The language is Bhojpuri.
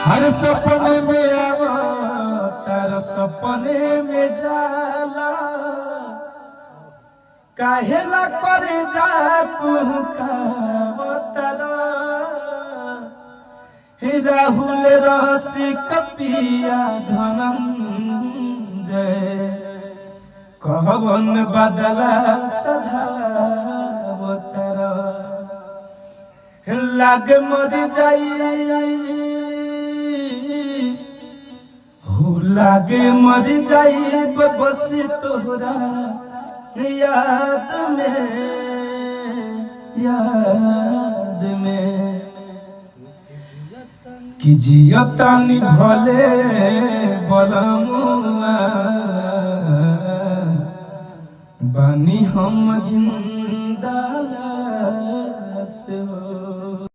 हर सपने में आवा तार सपने में जाला काहेला करे जा तू कावतारा हे राहुल रसिक पिया धनंजय कहवन बदला सधावतारा लाग मर जाई लागे मर जाई बस तोहरा याद में कि जियतानी भले बलमुआ बानी हम जिंदा से हो।